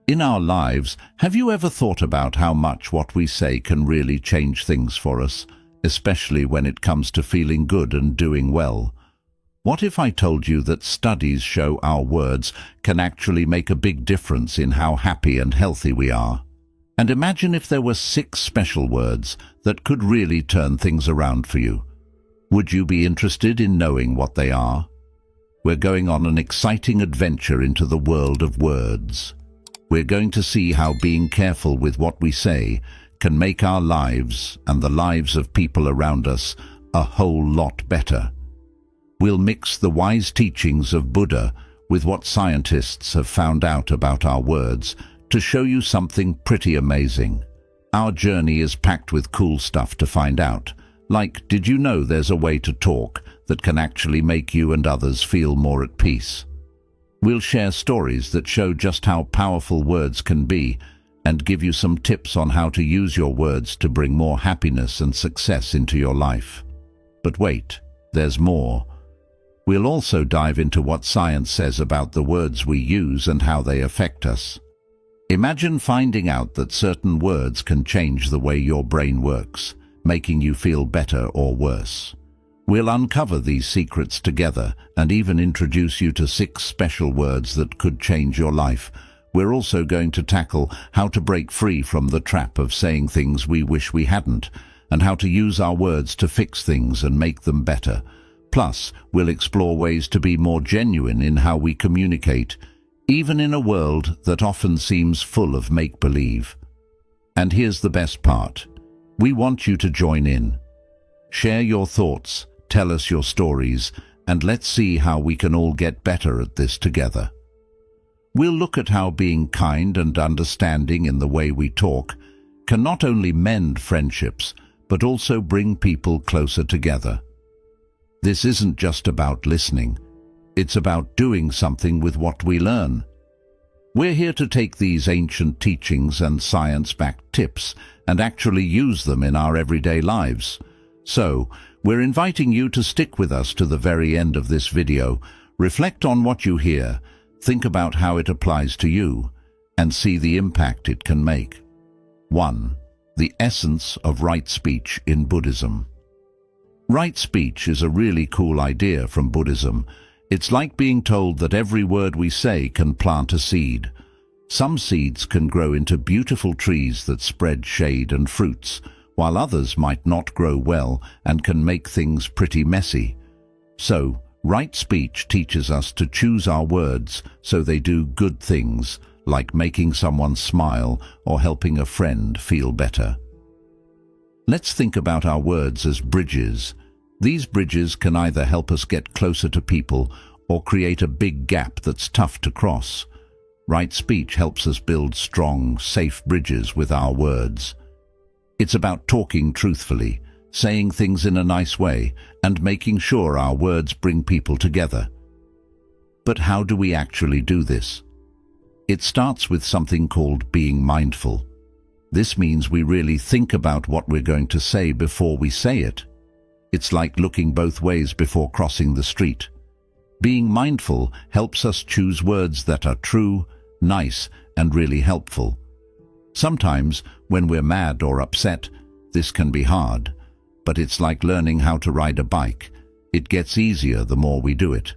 In our lives, have you ever thought about how much what we say can really change things for us, especially when it comes to feeling good and doing well? What if I told you that studies show our words can actually make a big difference in how happy and healthy we are? And imagine if there were 6 special words that could really turn things around for you. Would you be interested in knowing what they are? We're going on an exciting adventure into the world of words. We're going to see how being careful with what we say can make our lives and the lives of people around us a whole lot better. We'll mix the wise teachings of Buddha with what scientists have found out about our words to show you something pretty amazing. Our journey is packed with cool stuff to find out, like, did you know there's a way to talk that can actually make you and others feel more at peace? We'll share stories that show just how powerful words can be and give you some tips on how to use your words to bring more happiness and success into your life. But wait, there's more. We'll also dive into what science says about the words we use and how they affect us. Imagine finding out that certain words can change the way your brain works, making you feel better or worse. We'll uncover these secrets together and even introduce you to 6 special words that could change your life. We're also going to tackle how to break free from the trap of saying things we wish we hadn't, and how to use our words to fix things and make them better. Plus, we'll explore ways to be more genuine in how we communicate, even in a world that often seems full of make-believe. And here's the best part. We want you to join in. Share your thoughts, tell us your stories, and let's see how we can all get better at this together. We'll look at how being kind and understanding in the way we talk can not only mend friendships, but also bring people closer together. This isn't just about listening. It's about doing something with what we learn. We're here to take these ancient teachings and science-backed tips and actually use them in our everyday lives. So, we're inviting you to stick with us to the very end of this video, reflect on what you hear, think about how it applies to you, and see the impact it can make. 1. The essence of right speech in Buddhism. Right speech is a really cool idea from Buddhism. It's like being told that every word we say can plant a seed. Some seeds can grow into beautiful trees that spread shade and fruits, while others might not grow well and can make things pretty messy. So, right speech teaches us to choose our words so they do good things, like making someone smile or helping a friend feel better. Let's think about our words as bridges. These bridges can either help us get closer to people or create a big gap that's tough to cross. Right speech helps us build strong, safe bridges with our words. It's about talking truthfully, saying things in a nice way, and making sure our words bring people together. But how do we actually do this? It starts with something called being mindful. This means we really think about what we're going to say before we say it. It's like looking both ways before crossing the street. Being mindful helps us choose words that are true, nice, and really helpful. Sometimes, when we're mad or upset, this can be hard, but it's like learning how to ride a bike. It gets easier the more we do it.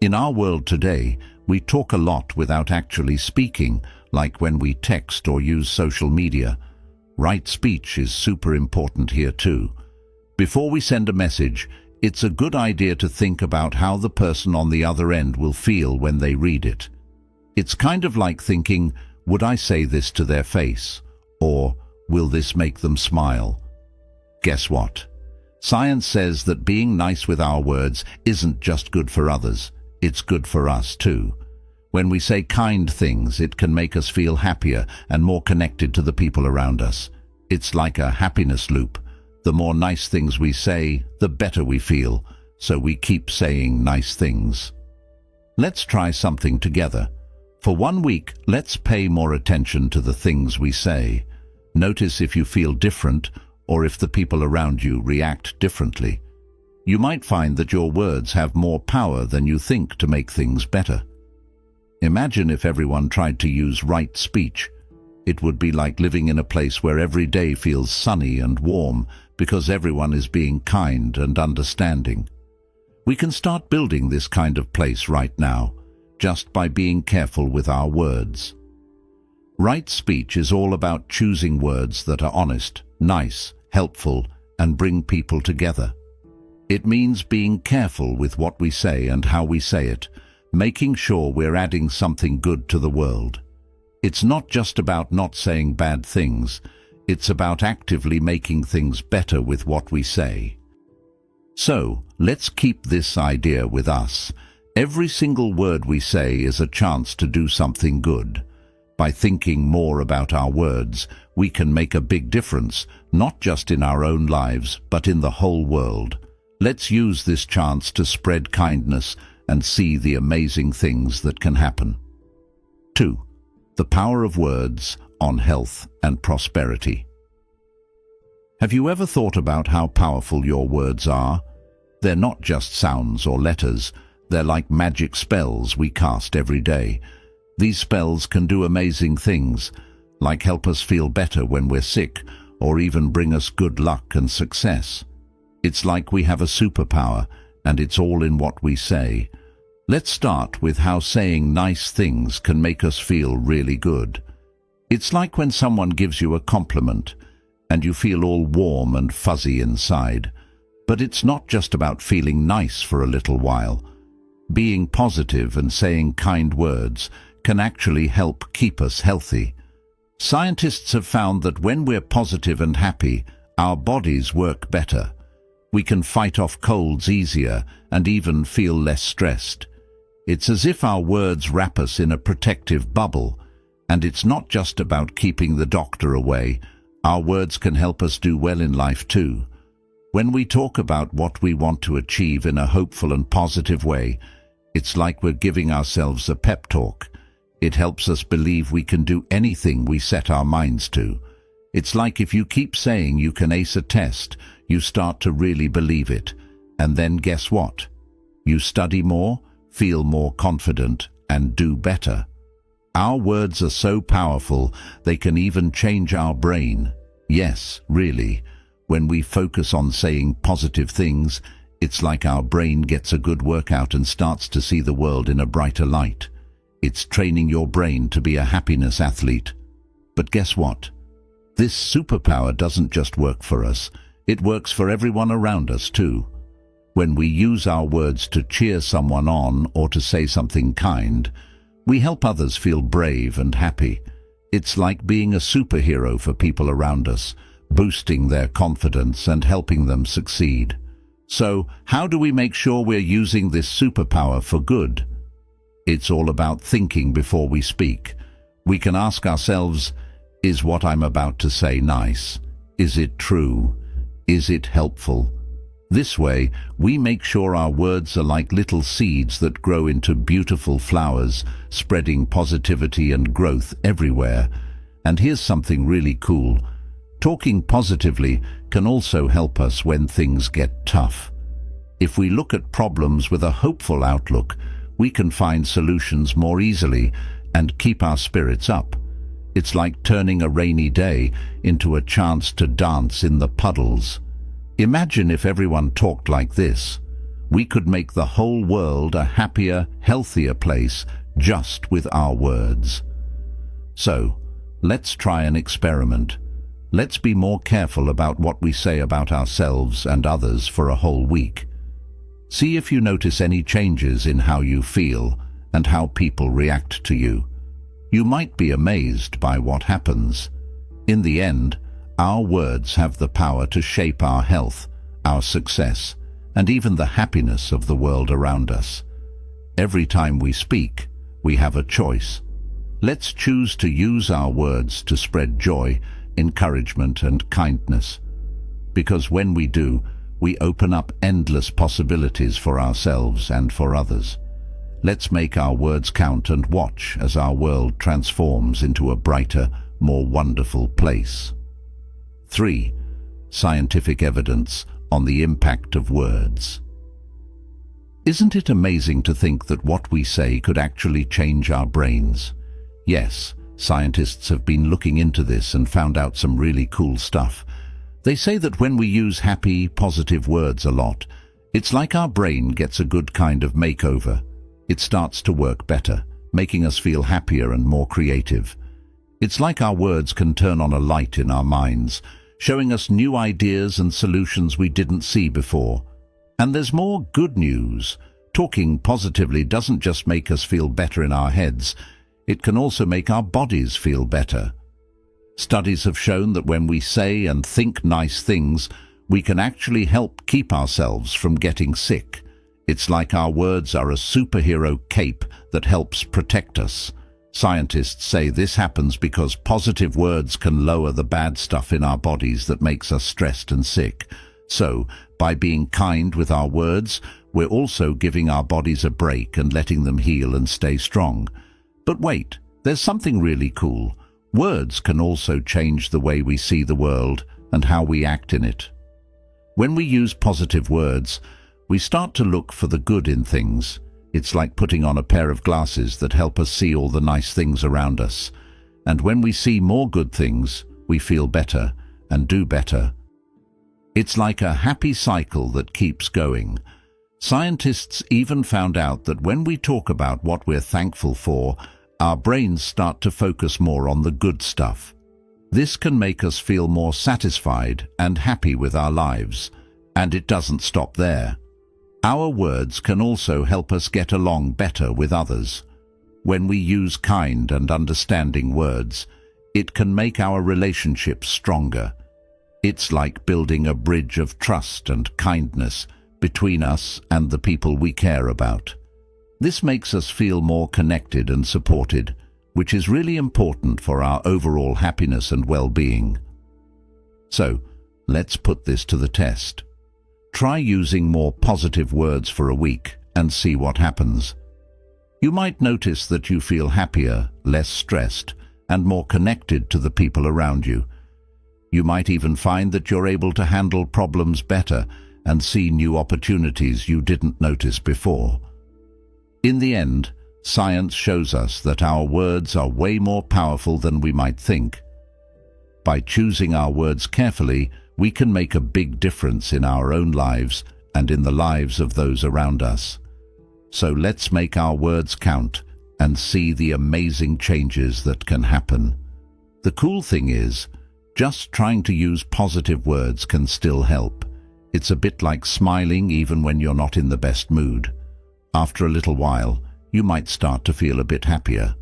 In our world today, we talk a lot without actually speaking, like when we text or use social media. Right speech is super important here too. Before we send a message, it's a good idea to think about how the person on the other end will feel when they read it. It's kind of like thinking, would I say this to their face? Or, will this make them smile? Guess what? Science says that being nice with our words isn't just good for others, it's good for us too. When we say kind things, it can make us feel happier and more connected to the people around us. It's like a happiness loop. The more nice things we say, the better we feel, so we keep saying nice things. Let's try something together. For 1 week, let's pay more attention to the things we say. Notice if you feel different or if the people around you react differently. You might find that your words have more power than you think to make things better. Imagine if everyone tried to use right speech. It would be like living in a place where every day feels sunny and warm because everyone is being kind and understanding. We can start building this kind of place right now, just by being careful with our words. Right speech is all about choosing words that are honest, nice, helpful, and bring people together. It means being careful with what we say and how we say it, making sure we're adding something good to the world. It's not just about not saying bad things, it's about actively making things better with what we say. So, let's keep this idea with us. Every single word we say is a chance to do something good. By thinking more about our words, we can make a big difference, not just in our own lives, but in the whole world. Let's use this chance to spread kindness and see the amazing things that can happen. 2. The power of words on health and prosperity. Have you ever thought about how powerful your words are? They're not just sounds or letters, they're like magic spells we cast every day. These spells can do amazing things, like help us feel better when we're sick, or even bring us good luck and success. It's like we have a superpower, and it's all in what we say. Let's start with how saying nice things can make us feel really good. It's like when someone gives you a compliment, and you feel all warm and fuzzy inside. But it's not just about feeling nice for a little while. Being positive and saying kind words can actually help keep us healthy. Scientists have found that when we're positive and happy, our bodies work better. We can fight off colds easier and even feel less stressed. It's as if our words wrap us in a protective bubble, and it's not just about keeping the doctor away. Our words can help us do well in life too. When we talk about what we want to achieve in a hopeful and positive way, it's like we're giving ourselves a pep talk. It helps us believe we can do anything we set our minds to. It's like if you keep saying you can ace a test, you start to really believe it. And then guess what? You study more, feel more confident, and do better. Our words are so powerful, they can even change our brain. Yes, really. When we focus on saying positive things, it's like our brain gets a good workout and starts to see the world in a brighter light. It's training your brain to be a happiness athlete. But guess what? This superpower doesn't just work for us, it works for everyone around us too. When we use our words to cheer someone on or to say something kind, we help others feel brave and happy. It's like being a superhero for people around us, boosting their confidence and helping them succeed. So, how do we make sure we're using this superpower for good? It's all about thinking before we speak. We can ask ourselves, is what I'm about to say nice? Is it true? Is it helpful? This way, we make sure our words are like little seeds that grow into beautiful flowers, spreading positivity and growth everywhere. And here's something really cool. Talking positively can also help us when things get tough. If we look at problems with a hopeful outlook, we can find solutions more easily and keep our spirits up. It's like turning a rainy day into a chance to dance in the puddles. Imagine if everyone talked like this. We could make the whole world a happier, healthier place just with our words. So, let's try an experiment. Let's be more careful about what we say about ourselves and others for a whole week. See if you notice any changes in how you feel and how people react to you. You might be amazed by what happens. In the end, our words have the power to shape our health, our success, and even the happiness of the world around us. Every time we speak, we have a choice. Let's choose to use our words to spread joy, encouragement, and kindness. Because when we do, we open up endless possibilities for ourselves and for others. Let's make our words count and watch as our world transforms into a brighter, more wonderful place. 3. Scientific evidence on the impact of words. Isn't it amazing to think that what we say could actually change our brains? Yes, scientists have been looking into this and found out some really cool stuff. They say that when we use happy, positive words a lot, it's like our brain gets a good kind of makeover. It starts to work better, making us feel happier and more creative. It's like our words can turn on a light in our minds, showing us new ideas and solutions we didn't see before. And there's more good news. Talking positively doesn't just make us feel better in our heads, it can also make our bodies feel better. Studies have shown that when we say and think nice things, we can actually help keep ourselves from getting sick. It's like our words are a superhero cape that helps protect us. Scientists say this happens because positive words can lower the bad stuff in our bodies that makes us stressed and sick. So, by being kind with our words, we're also giving our bodies a break and letting them heal and stay strong. But wait, there's something really cool. Words can also change the way we see the world and how we act in it. When we use positive words, we start to look for the good in things. It's like putting on a pair of glasses that help us see all the nice things around us. And when we see more good things, we feel better and do better. It's like a happy cycle that keeps going. Scientists even found out that when we talk about what we're thankful for, our brains start to focus more on the good stuff. This can make us feel more satisfied and happy with our lives. And it doesn't stop there. Our words can also help us get along better with others. When we use kind and understanding words, it can make our relationships stronger. It's like building a bridge of trust and kindness between us and the people we care about. This makes us feel more connected and supported, which is really important for our overall happiness and well-being. So, let's put this to the test. Try using more positive words for a week and see what happens. You might notice that you feel happier, less stressed, and more connected to the people around you. You might even find that you're able to handle problems better and see new opportunities you didn't notice before. In the end, science shows us that our words are way more powerful than we might think. By choosing our words carefully, we can make a big difference in our own lives and in the lives of those around us. So let's make our words count and see the amazing changes that can happen. The cool thing is, just trying to use positive words can still help. It's a bit like smiling even when you're not in the best mood. After a little while, you might start to feel a bit happier.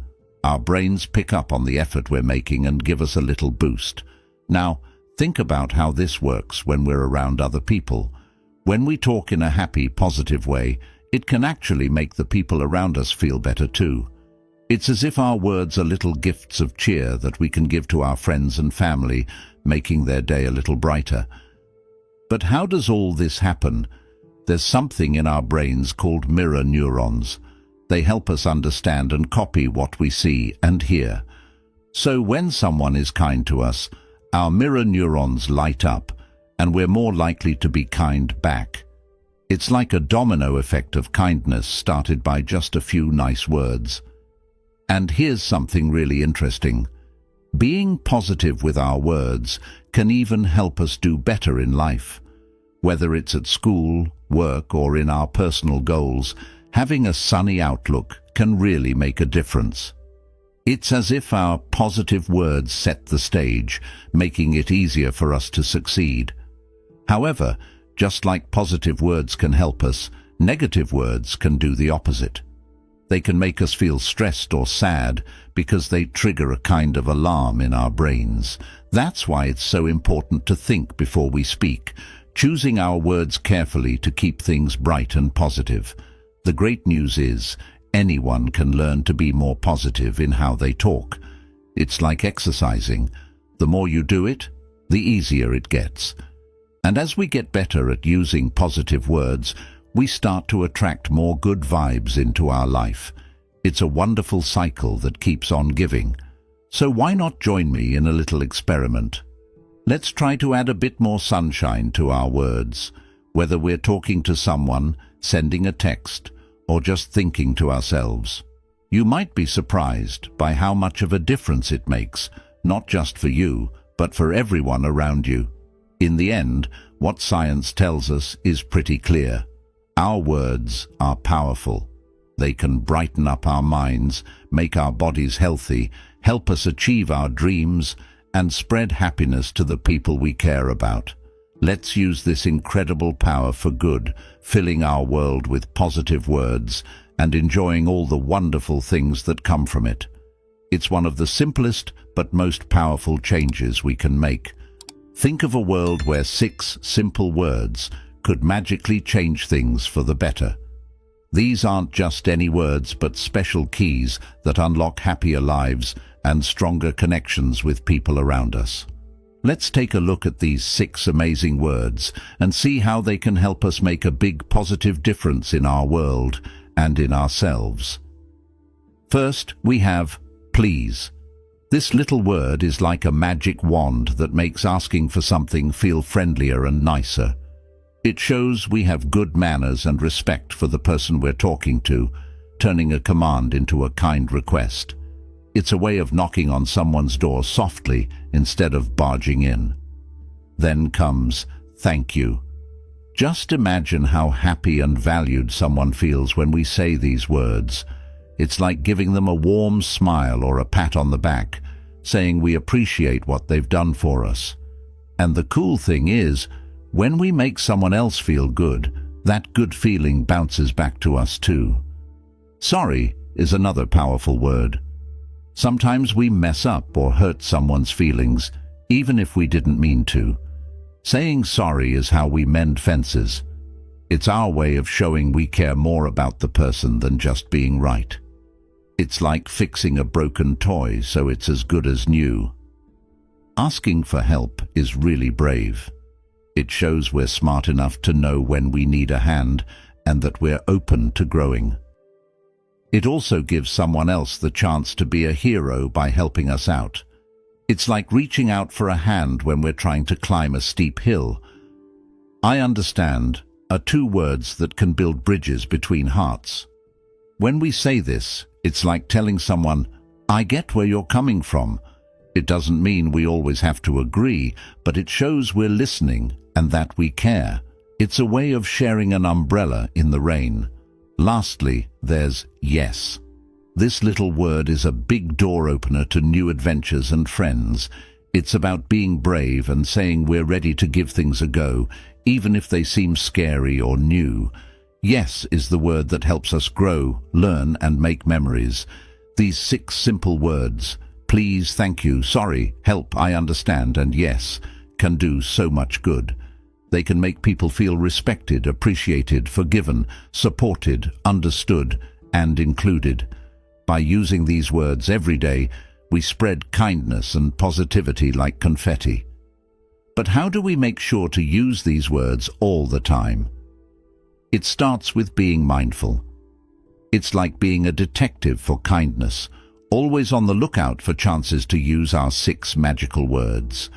Our brains pick up on the effort we're making and give us a little boost. Now, think about how this works when we're around other people. When we talk in a happy, positive way, it can actually make the people around us feel better too. It's as if our words are little gifts of cheer that we can give to our friends and family, making their day a little brighter. But how does all this happen? There's something in our brains called mirror neurons. They help us understand and copy what we see and hear. So when someone is kind to us, our mirror neurons light up, and we're more likely to be kind back. It's like a domino effect of kindness started by just a few nice words. And here's something really interesting. Being positive with our words can even help us do better in life. Whether it's at school, work, or in our personal goals, having a sunny outlook can really make a difference. It's as if our positive words set the stage, making it easier for us to succeed. However, just like positive words can help us, negative words can do the opposite. They can make us feel stressed or sad because they trigger a kind of alarm in our brains. That's why it's so important to think before we speak, choosing our words carefully to keep things bright and positive. The great news is, anyone can learn to be more positive in how they talk. It's like exercising. The more you do it, the easier it gets. And as we get better at using positive words, we start to attract more good vibes into our life. It's a wonderful cycle that keeps on giving. So why not join me in a little experiment? Let's try to add a bit more sunshine to our words. Whether we're talking to someone, sending a text, or just thinking to ourselves. You might be surprised by how much of a difference it makes, not just for you, but for everyone around you. In the end, what science tells us is pretty clear. Our words are powerful. They can brighten up our minds, make our bodies healthy, help us achieve our dreams, and spread happiness to the people we care about. Let's use this incredible power for good, filling our world with positive words and enjoying all the wonderful things that come from it. It's one of the simplest but most powerful changes we can make. Think of a world where 6 simple words could magically change things for the better. These aren't just any words, but special keys that unlock happier lives and stronger connections with people around us. Let's take a look at these 6 amazing words and see how they can help us make a big positive difference in our world and in ourselves. First, we have please. This little word is like a magic wand that makes asking for something feel friendlier and nicer. It shows we have good manners and respect for the person we're talking to, turning a command into a kind request. It's a way of knocking on someone's door softly instead of barging in. Then comes thank you. Just imagine how happy and valued someone feels when we say these words. It's like giving them a warm smile or a pat on the back, saying we appreciate what they've done for us. And the cool thing is, when we make someone else feel good, that good feeling bounces back to us too. Sorry is another powerful word. Sometimes we mess up or hurt someone's feelings, even if we didn't mean to. Saying sorry is how we mend fences. It's our way of showing we care more about the person than just being right. It's like fixing a broken toy so it's as good as new. Asking for help is really brave. It shows we're smart enough to know when we need a hand and that we're open to growing. It also gives someone else the chance to be a hero by helping us out. It's like reaching out for a hand when we're trying to climb a steep hill. I understand are 2 words that can build bridges between hearts. When we say this, it's like telling someone, I get where you're coming from. It doesn't mean we always have to agree, but it shows we're listening and that we care. It's a way of sharing an umbrella in the rain. Lastly, there's yes. This little word is a big door opener to new adventures and friends. It's about being brave and saying we're ready to give things a go, even if they seem scary or new. Yes is the word that helps us grow, learn, and make memories. These 6 simple words, please, thank you, sorry, help, I understand, and yes, can do so much good. They can make people feel respected, appreciated, forgiven, supported, understood, and included. By using these words every day, we spread kindness and positivity like confetti. But how do we make sure to use these words all the time? It starts with being mindful. It's like being a detective for kindness, always on the lookout for chances to use our 6 magical words.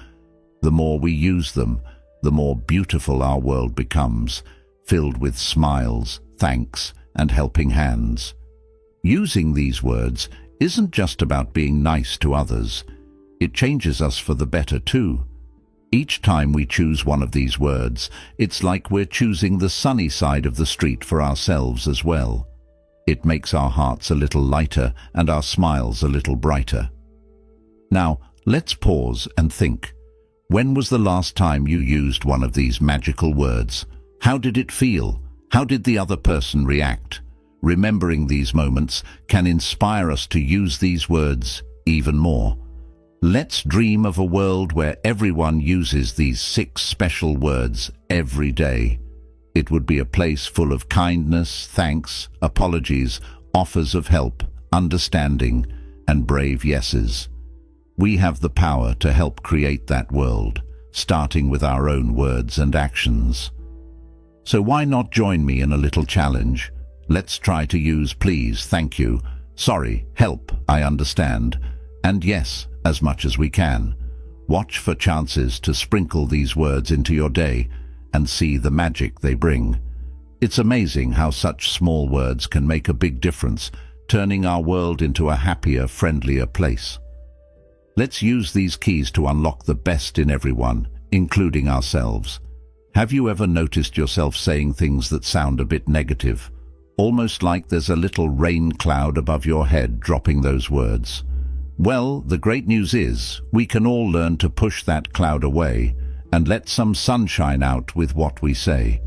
The more we use them, the more beautiful our world becomes, filled with smiles, thanks, and helping hands. Using these words isn't just about being nice to others. It changes us for the better too. Each time we choose one of these words, it's like we're choosing the sunny side of the street for ourselves as well. It makes our hearts a little lighter and our smiles a little brighter. Now, let's pause and think. When was the last time you used one of these magical words? How did it feel? How did the other person react? Remembering these moments can inspire us to use these words even more. Let's dream of a world where everyone uses these 6 special words every day. It would be a place full of kindness, thanks, apologies, offers of help, understanding, and brave yeses. We have the power to help create that world, starting with our own words and actions. So why not join me in a little challenge? Let's try to use please, thank you, sorry, help, I understand, and yes, as much as we can. Watch for chances to sprinkle these words into your day and see the magic they bring. It's amazing how such small words can make a big difference, turning our world into a happier, friendlier place. Let's use these keys to unlock the best in everyone, including ourselves. Have you ever noticed yourself saying things that sound a bit negative? Almost like there's a little rain cloud above your head dropping those words. Well, the great news is, we can all learn to push that cloud away and let some sunshine out with what we say.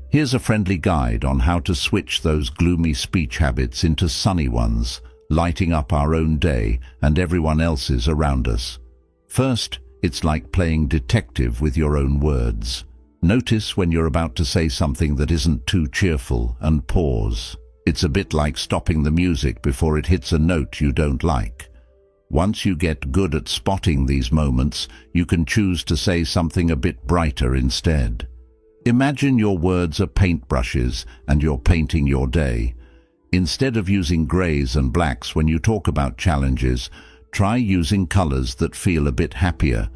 Here's a friendly guide on how to switch those gloomy speech habits into sunny ones, lighting up our own day and everyone else's around us. First, it's like playing detective with your own words. Notice when you're about to say something that isn't too cheerful and pause. It's a bit like stopping the music before it hits a note you don't like. Once you get good at spotting these moments, you can choose to say something a bit brighter instead. Imagine your words are paintbrushes and you're painting your day. Instead of using grays and blacks when you talk about challenges, try using colors that feel a bit happier.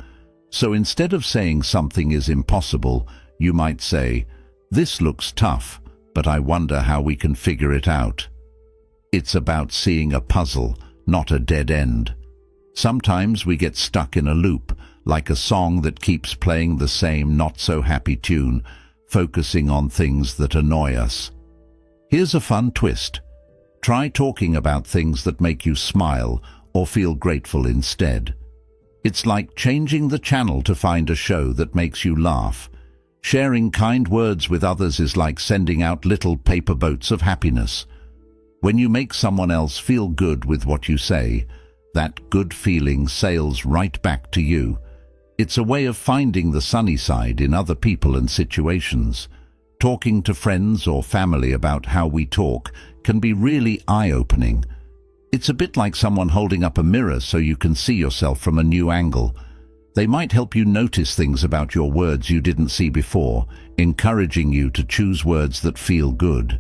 So instead of saying something is impossible, you might say, "This looks tough, but I wonder how we can figure it out." It's about seeing a puzzle, not a dead end. Sometimes we get stuck in a loop, like a song that keeps playing the same not-so-happy tune, focusing on things that annoy us. Here's a fun twist. Try talking about things that make you smile or feel grateful instead. It's like changing the channel to find a show that makes you laugh. Sharing kind words with others is like sending out little paper boats of happiness. When you make someone else feel good with what you say, that good feeling sails right back to you. It's a way of finding the sunny side in other people and situations. Talking to friends or family about how we talk can be really eye-opening. It's a bit like someone holding up a mirror so you can see yourself from a new angle. They might help you notice things about your words you didn't see before, encouraging you to choose words that feel good.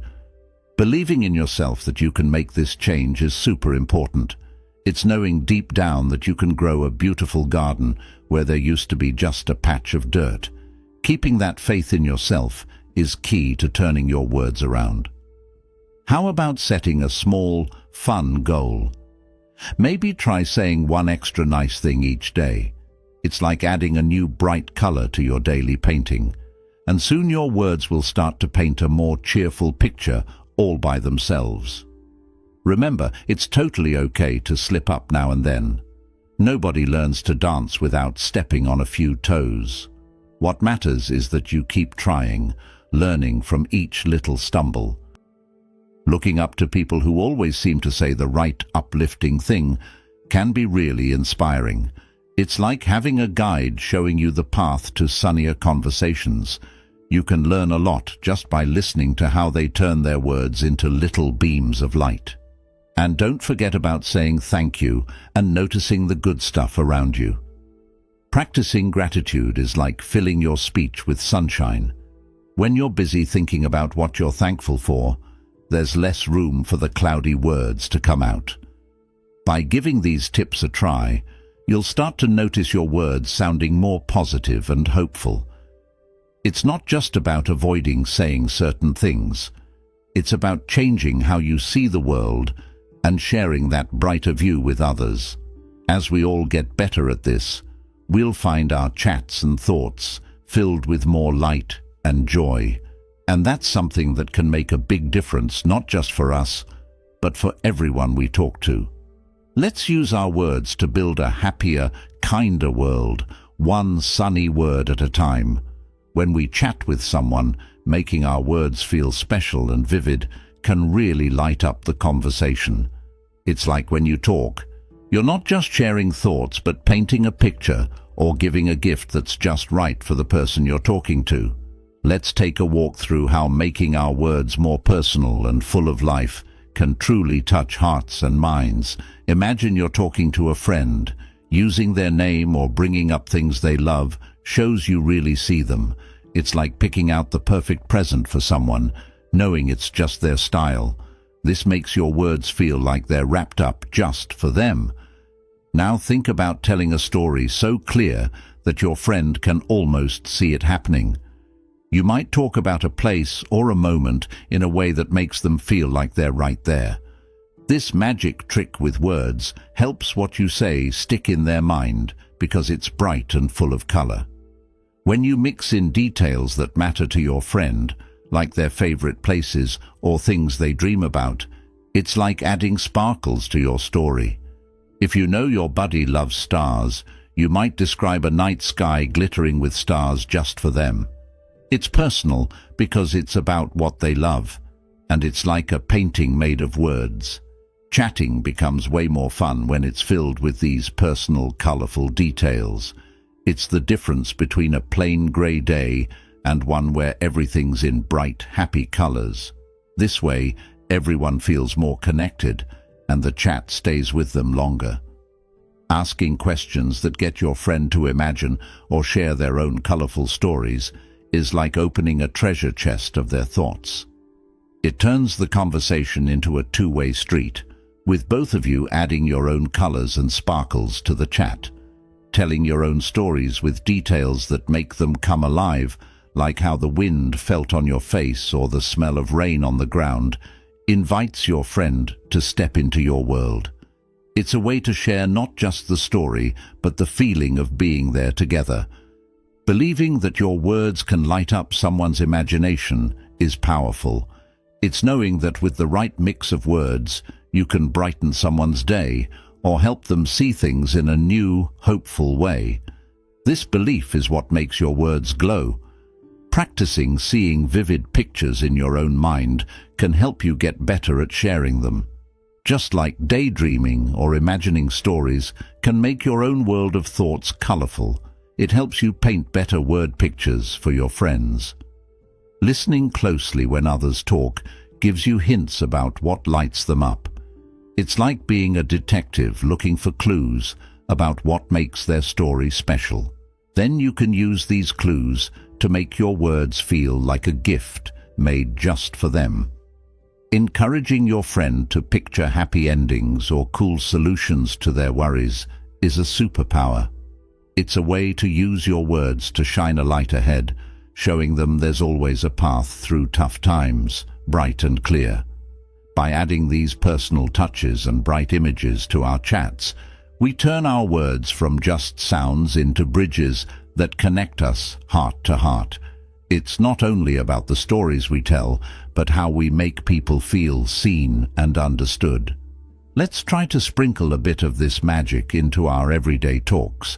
Believing in yourself that you can make this change is super important. It's knowing deep down that you can grow a beautiful garden where there used to be just a patch of dirt. Keeping that faith in yourself is key to turning your words around. How about setting a small, fun goal? Maybe try saying one extra nice thing each day. It's like adding a new bright color to your daily painting. And soon your words will start to paint a more cheerful picture all by themselves. Remember, it's totally okay to slip up now and then. Nobody learns to dance without stepping on a few toes. What matters is that you keep trying, learning from each little stumble. Looking up to people who always seem to say the right uplifting thing can be really inspiring. It's like having a guide showing you the path to sunnier conversations. You can learn a lot just by listening to how they turn their words into little beams of light. And don't forget about saying thank you and noticing the good stuff around you. Practicing gratitude is like filling your speech with sunshine. When you're busy thinking about what you're thankful for, there's less room for the cloudy words to come out. By giving these tips a try, you'll start to notice your words sounding more positive and hopeful. It's not just about avoiding saying certain things. It's about changing how you see the world and sharing that brighter view with others. As we all get better at this, we'll find our chats and thoughts filled with more light and joy. And that's something that can make a big difference, not just for us, but for everyone we talk to. Let's use our words to build a happier, kinder world, one sunny word at a time. When we chat with someone, making our words feel special and vivid can really light up the conversation. It's like when you talk, you're not just sharing thoughts but painting a picture or giving a gift that's just right for the person you're talking to. Let's take a walk through how making our words more personal and full of life can truly touch hearts and minds. Imagine you're talking to a friend. Using their name or bringing up things they love shows you really see them. It's like picking out the perfect present for someone, knowing it's just their style. This makes your words feel like they're wrapped up just for them. Now think about telling a story so clear that your friend can almost see it happening. You might talk about a place or a moment in a way that makes them feel like they're right there. This magic trick with words helps what you say stick in their mind because it's bright and full of color. When you mix in details that matter to your friend, like their favorite places or things they dream about, it's like adding sparkles to your story. If you know your buddy loves stars, you might describe a night sky glittering with stars just for them. It's personal because it's about what they love, and it's like a painting made of words. Chatting becomes way more fun when it's filled with these personal, colorful details. It's the difference between a plain gray day and one where everything's in bright, happy colors. This way, everyone feels more connected, and the chat stays with them longer. Asking questions that get your friend to imagine or share their own colorful stories is like opening a treasure chest of their thoughts. It turns the conversation into a two-way street, with both of you adding your own colors and sparkles to the chat, telling your own stories with details that make them come alive, like how the wind felt on your face or the smell of rain on the ground, invites your friend to step into your world. It's a way to share not just the story, but the feeling of being there together. Believing that your words can light up someone's imagination is powerful. It's knowing that with the right mix of words, you can brighten someone's day or help them see things in a new, hopeful way. This belief is what makes your words glow. Practicing seeing vivid pictures in your own mind can help you get better at sharing them. Just like daydreaming or imagining stories can make your own world of thoughts colorful, it helps you paint better word pictures for your friends. Listening closely when others talk gives you hints about what lights them up. It's like being a detective looking for clues about what makes their story special. Then you can use these clues to make your words feel like a gift made just for them. Encouraging your friend to picture happy endings or cool solutions to their worries is a superpower. It's a way to use your words to shine a light ahead, showing them there's always a path through tough times, bright and clear. By adding these personal touches and bright images to our chats, we turn our words from just sounds into bridges that connect us heart to heart. It's not only about the stories we tell, but how we make people feel seen and understood. Let's try to sprinkle a bit of this magic into our everyday talks.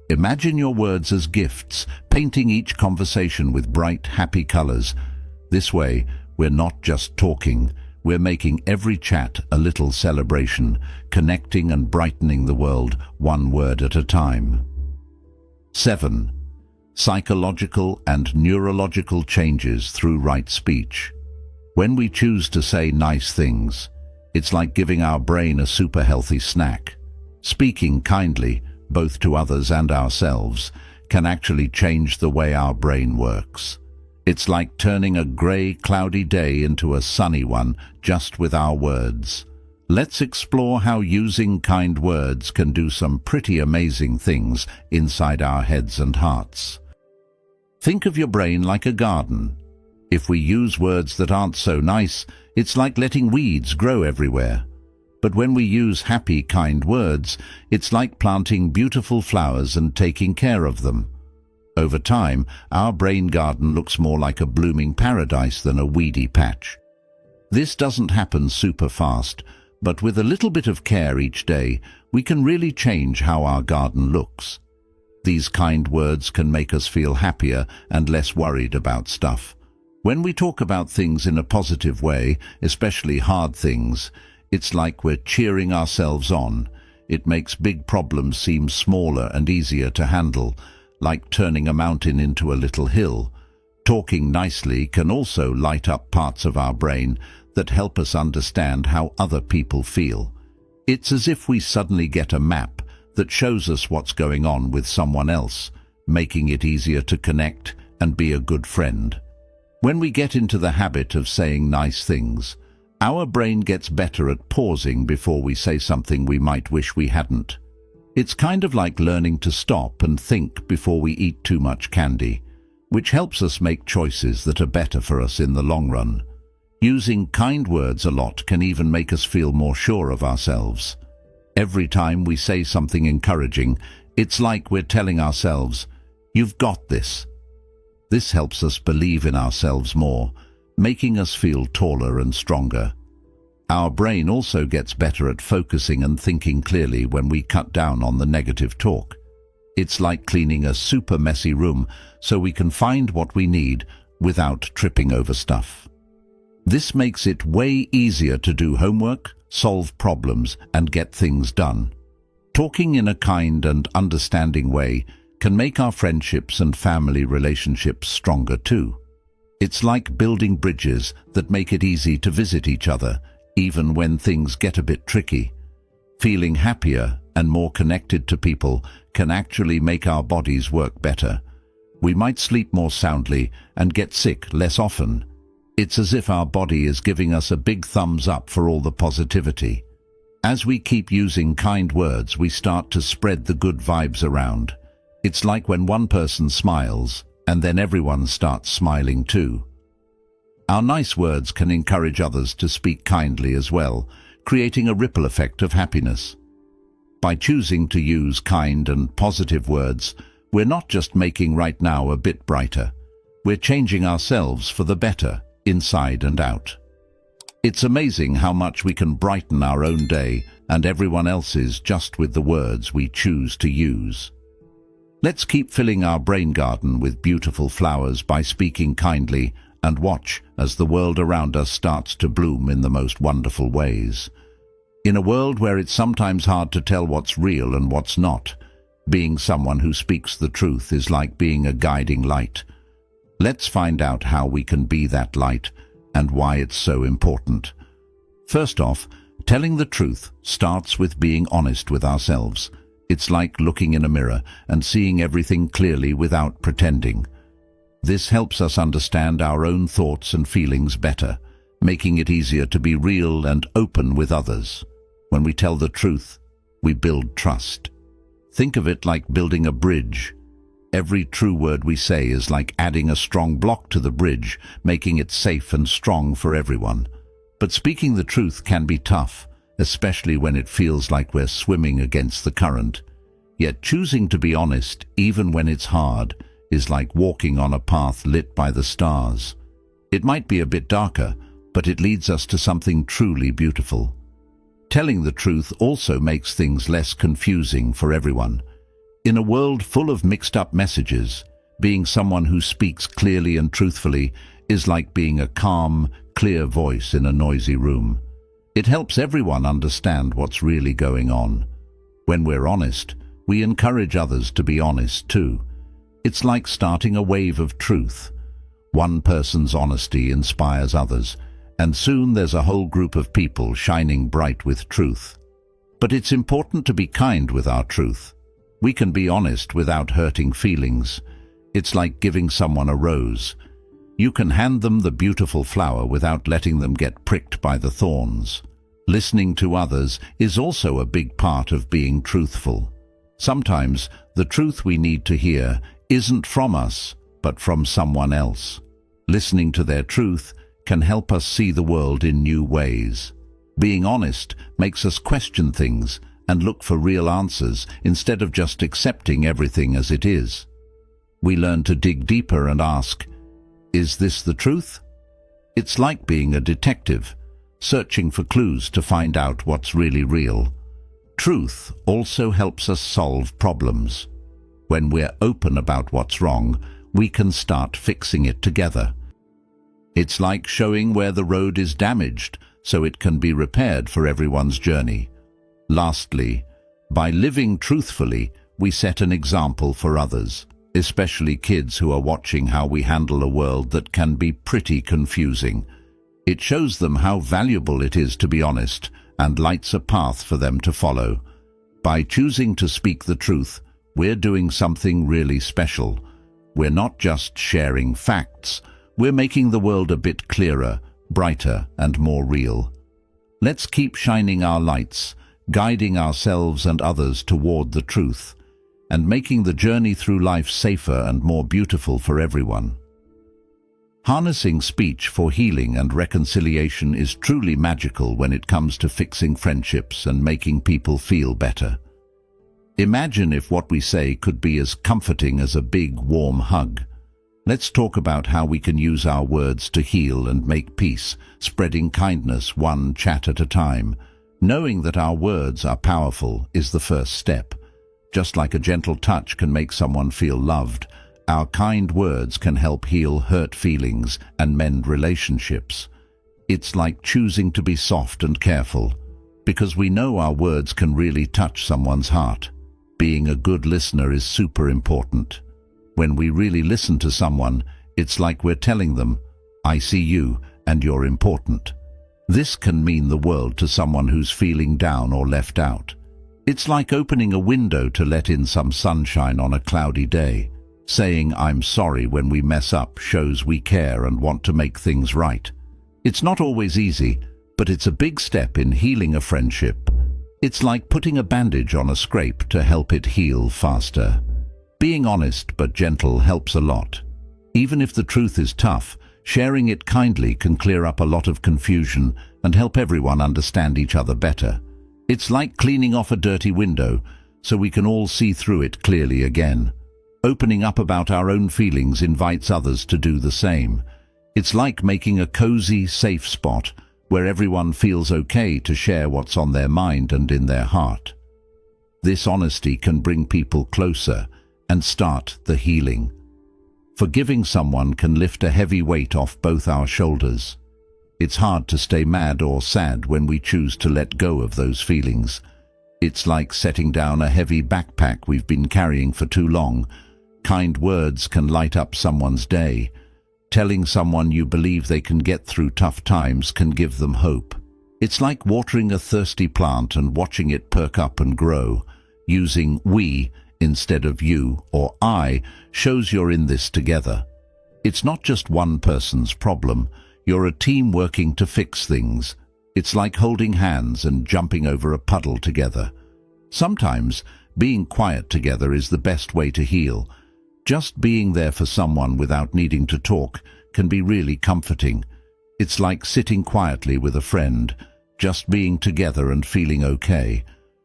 Imagine your words as gifts, painting each conversation with bright, happy colors. This way, we're not just talking, we're making every chat a little celebration, connecting and brightening the world one word at a time. 7. Psychological and neurological changes through right speech. When we choose to say nice things, it's like giving our brain a super healthy snack. Speaking kindly, both to others and ourselves, can actually change the way our brain works. It's like turning a grey, cloudy day into a sunny one just with our words. Let's explore how using kind words can do some pretty amazing things inside our heads and hearts. Think of your brain like a garden. If we use words that aren't so nice, it's like letting weeds grow everywhere. But when we use happy, kind words, it's like planting beautiful flowers and taking care of them. Over time, our brain garden looks more like a blooming paradise than a weedy patch. This doesn't happen super fast, but with a little bit of care each day, we can really change how our garden looks. These kind words can make us feel happier and less worried about stuff. When we talk about things in a positive way, especially hard things, it's like we're cheering ourselves on. It makes big problems seem smaller and easier to handle, like turning a mountain into a little hill. Talking nicely can also light up parts of our brain that help us understand how other people feel. It's as if we suddenly get a map that shows us what's going on with someone else, making it easier to connect and be a good friend. When we get into the habit of saying nice things, our brain gets better at pausing before we say something we might wish we hadn't. It's kind of like learning to stop and think before we eat too much candy. which helps us make choices that are better for us in the long run. Using kind words a lot can even make us feel more sure of ourselves. Every time we say something encouraging, it's like we're telling ourselves, "You've got this." This helps us believe in ourselves more, making us feel taller and stronger. Our brain also gets better at focusing and thinking clearly when we cut down on the negative talk. It's like cleaning a super messy room so we can find what we need without tripping over stuff. This makes it way easier to do homework, solve problems, and get things done. Talking in a kind and understanding way can make our friendships and family relationships stronger too. It's like building bridges that make it easy to visit each other, even when things get a bit tricky. Feeling happier and more connected to people can actually make our bodies work better. We might sleep more soundly and get sick less often. It's as if our body is giving us a big thumbs up for all the positivity. As we keep using kind words, we start to spread the good vibes around. It's like when one person smiles, and then everyone starts smiling too. Our nice words can encourage others to speak kindly as well, creating a ripple effect of happiness. By choosing to use kind and positive words, we're not just making right now a bit brighter. We're changing ourselves for the better, inside and out. It's amazing how much we can brighten our own day and everyone else's just with the words we choose to use. Let's keep filling our brain garden with beautiful flowers by speaking kindly and watch as the world around us starts to bloom in the most wonderful ways. In a world where it's sometimes hard to tell what's real and what's not, being someone who speaks the truth is like being a guiding light. Let's find out how we can be that light and why it's so important. First off, telling the truth starts with being honest with ourselves. It's like looking in a mirror and seeing everything clearly without pretending. This helps us understand our own thoughts and feelings better, making it easier to be real and open with others. When we tell the truth, we build trust. Think of it like building a bridge. Every true word we say is like adding a strong block to the bridge, making it safe and strong for everyone. But speaking the truth can be tough, especially when it feels like we're swimming against the current. Yet choosing to be honest, even when it's hard, is like walking on a path lit by the stars. It might be a bit darker, but it leads us to something truly beautiful. Telling the truth also makes things less confusing for everyone. In a world full of mixed-up messages, being someone who speaks clearly and truthfully is like being a calm, clear voice in a noisy room. It helps everyone understand what's really going on. When we're honest, we encourage others to be honest too. It's like starting a wave of truth. One person's honesty inspires others, and soon there's a whole group of people shining bright with truth. But it's important to be kind with our truth. We can be honest without hurting feelings. It's like giving someone a rose. You can hand them the beautiful flower without letting them get pricked by the thorns. Listening to others is also a big part of being truthful. Sometimes the truth we need to hear isn't from us, but from someone else. Listening to their truth can help us see the world in new ways. Being honest makes us question things and look for real answers instead of just accepting everything as it is. We learn to dig deeper and ask, is this the truth? It's like being a detective, searching for clues to find out what's really real. Truth also helps us solve problems. When we're open about what's wrong, we can start fixing it together. It's like showing where the road is damaged so it can be repaired for everyone's journey. Lastly, by living truthfully, we set an example for others, especially kids who are watching how we handle a world that can be pretty confusing. It shows them how valuable it is to be honest and lights a path for them to follow. By choosing to speak the truth, we're doing something really special. We're not just sharing facts, we're making the world a bit clearer, brighter, and more real. Let's keep shining our lights, guiding ourselves and others toward the truth. and making the journey through life safer and more beautiful for everyone. Harnessing speech for healing and reconciliation is truly magical when it comes to fixing friendships and making people feel better. Imagine if what we say could be as comforting as a big, warm hug. Let's talk about how we can use our words to heal and make peace, spreading kindness one chat at a time. Knowing that our words are powerful is the first step. Just like a gentle touch can make someone feel loved, our kind words can help heal hurt feelings and mend relationships. It's like choosing to be soft and careful, because we know our words can really touch someone's heart. Being a good listener is super important. When we really listen to someone, it's like we're telling them, "I see you and you're important." This can mean the world to someone who's feeling down or left out. It's like opening a window to let in some sunshine on a cloudy day. Saying "I'm sorry" when we mess up shows we care and want to make things right. It's not always easy, but it's a big step in healing a friendship. It's like putting a bandage on a scrape to help it heal faster. Being honest but gentle helps a lot. Even if the truth is tough, sharing it kindly can clear up a lot of confusion and help everyone understand each other better. It's like cleaning off a dirty window so we can all see through it clearly again. Opening up about our own feelings invites others to do the same. It's like making a cozy, safe spot where everyone feels okay to share what's on their mind and in their heart. This honesty can bring people closer and start the healing. Forgiving someone can lift a heavy weight off both our shoulders. It's hard to stay mad or sad when we choose to let go of those feelings. It's like setting down a heavy backpack we've been carrying for too long. Kind words can light up someone's day. Telling someone you believe they can get through tough times can give them hope. It's like watering a thirsty plant and watching it perk up and grow. Using "we" instead of "you" or "I" shows you're in this together. It's not just one person's problem. You're a team working to fix things. It's like holding hands and jumping over a puddle together. Sometimes being quiet together is the best way to heal. Just being there for someone without needing to talk can be really comforting. It's like sitting quietly with a friend, just being together and feeling okay.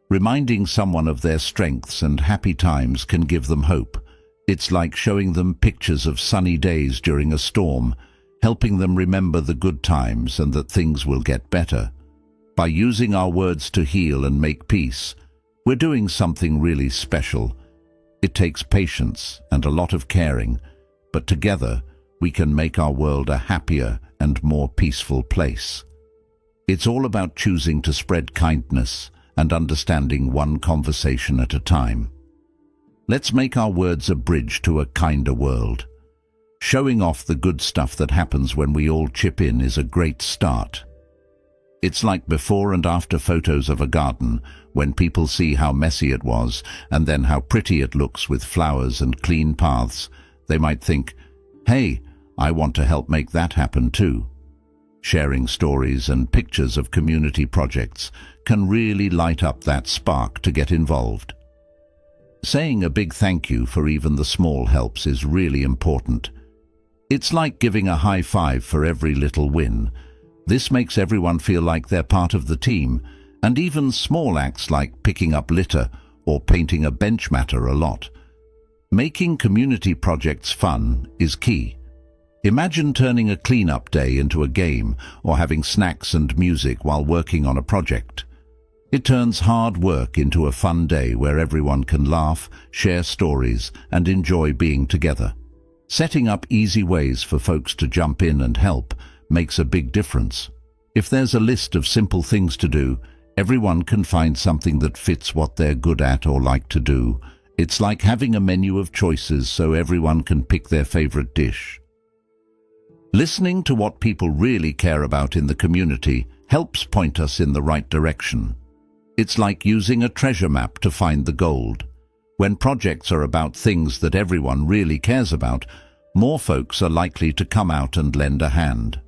Reminding someone of their strengths and happy times can give them hope. It's like showing them pictures of sunny days during a storm, helping them remember the good times and that things will get better. By using our words to heal and make peace, we're doing something really special. It takes patience and a lot of caring, but together we can make our world a happier and more peaceful place. It's all about choosing to spread kindness and understanding one conversation at a time. Let's make our words a bridge to a kinder world. Showing off the good stuff that happens when we all chip in is a great start. It's like before and after photos of a garden, when people see how messy it was and then how pretty it looks with flowers and clean paths. They might think, "Hey, I want to help make that happen too." Sharing stories and pictures of community projects can really light up that spark to get involved. Saying a big thank you for even the small helps is really important. It's like giving a high five for every little win. This makes everyone feel like they're part of the team, and even small acts like picking up litter or painting a bench matter a lot. Making community projects fun is key. Imagine turning a cleanup day into a game or having snacks and music while working on a project. It turns hard work into a fun day where everyone can laugh, share stories, and enjoy being together. Setting up easy ways for folks to jump in and help makes a big difference. If there's a list of simple things to do, everyone can find something that fits what they're good at or like to do. It's like having a menu of choices so everyone can pick their favorite dish. Listening to what people really care about in the community helps point us in the right direction. It's like using a treasure map to find the gold. When projects are about things that everyone really cares about, more folks are likely to come out and lend a hand.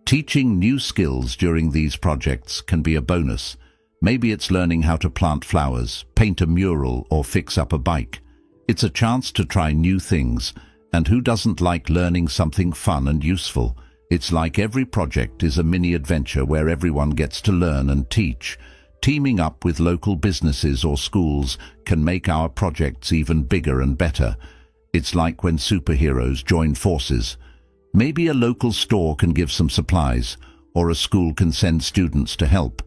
Teaching new skills during these projects can be a bonus. Maybe it's learning how to plant flowers, paint a mural, or fix up a bike. It's a chance to try new things, and who doesn't like learning something fun and useful? It's like every project is a mini adventure where everyone gets to learn and teach. Teaming up with local businesses or schools can make our projects even bigger and better. It's like when superheroes join forces. Maybe a local store can give some supplies, or a school can send students to help.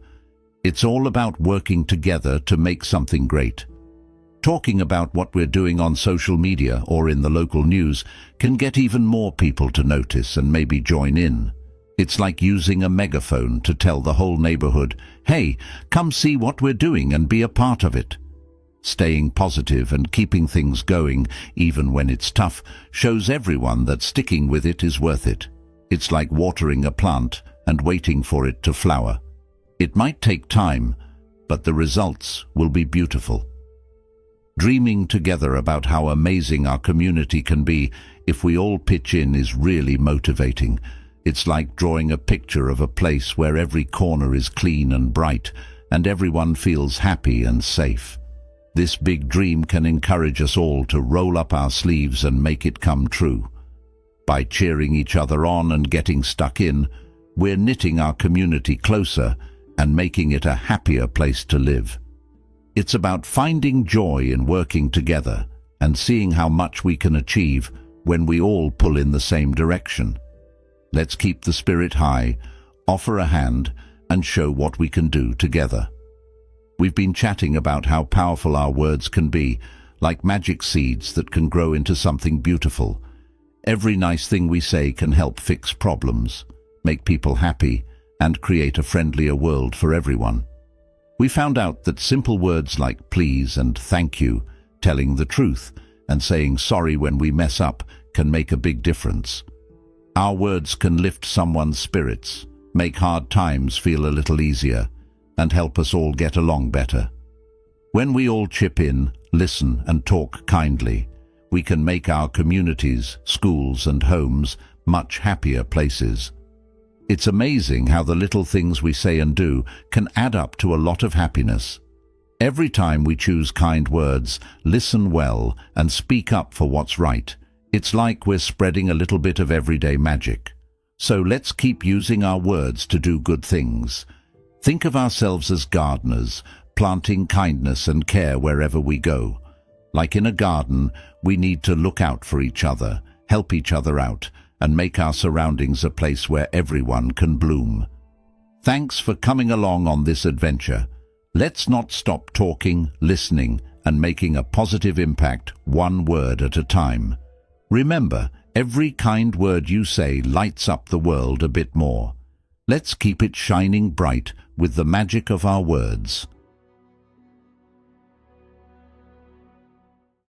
It's all about working together to make something great. Talking about what we're doing on social media or in the local news can get even more people to notice and maybe join in. It's like using a megaphone to tell the whole neighborhood, "Hey, come see what we're doing and be a part of it." Staying positive and keeping things going, even when it's tough, shows everyone that sticking with it is worth it. It's like watering a plant and waiting for it to flower. It might take time, but the results will be beautiful. Dreaming together about how amazing our community can be if we all pitch in is really motivating. It's like drawing a picture of a place where every corner is clean and bright, and everyone feels happy and safe. This big dream can encourage us all to roll up our sleeves and make it come true. By cheering each other on and getting stuck in, we're knitting our community closer and making it a happier place to live. It's about finding joy in working together and seeing how much we can achieve when we all pull in the same direction. Let's keep the spirit high, offer a hand, and show what we can do together. We've been chatting about how powerful our words can be, like magic seeds that can grow into something beautiful. Every nice thing we say can help fix problems, make people happy, and create a friendlier world for everyone. We found out that simple words like please and thank you, telling the truth, and saying sorry when we mess up can make a big difference. Our words can lift someone's spirits, make hard times feel a little easier, and help us all get along better. When we all chip in, listen, and talk kindly, we can make our communities, schools, and homes much happier places. It's amazing how the little things we say and do can add up to a lot of happiness. Every time we choose kind words, listen well, and speak up for what's right, it's like we're spreading a little bit of everyday magic. So let's keep using our words to do good things. Think of ourselves as gardeners, planting kindness and care wherever we go. Like in a garden, we need to look out for each other, help each other out, and make our surroundings a place where everyone can bloom. Thanks for coming along on this adventure. Let's not stop talking, listening, and making a positive impact one word at a time. Remember, every kind word you say lights up the world a bit more. Let's keep it shining bright with the magic of our words.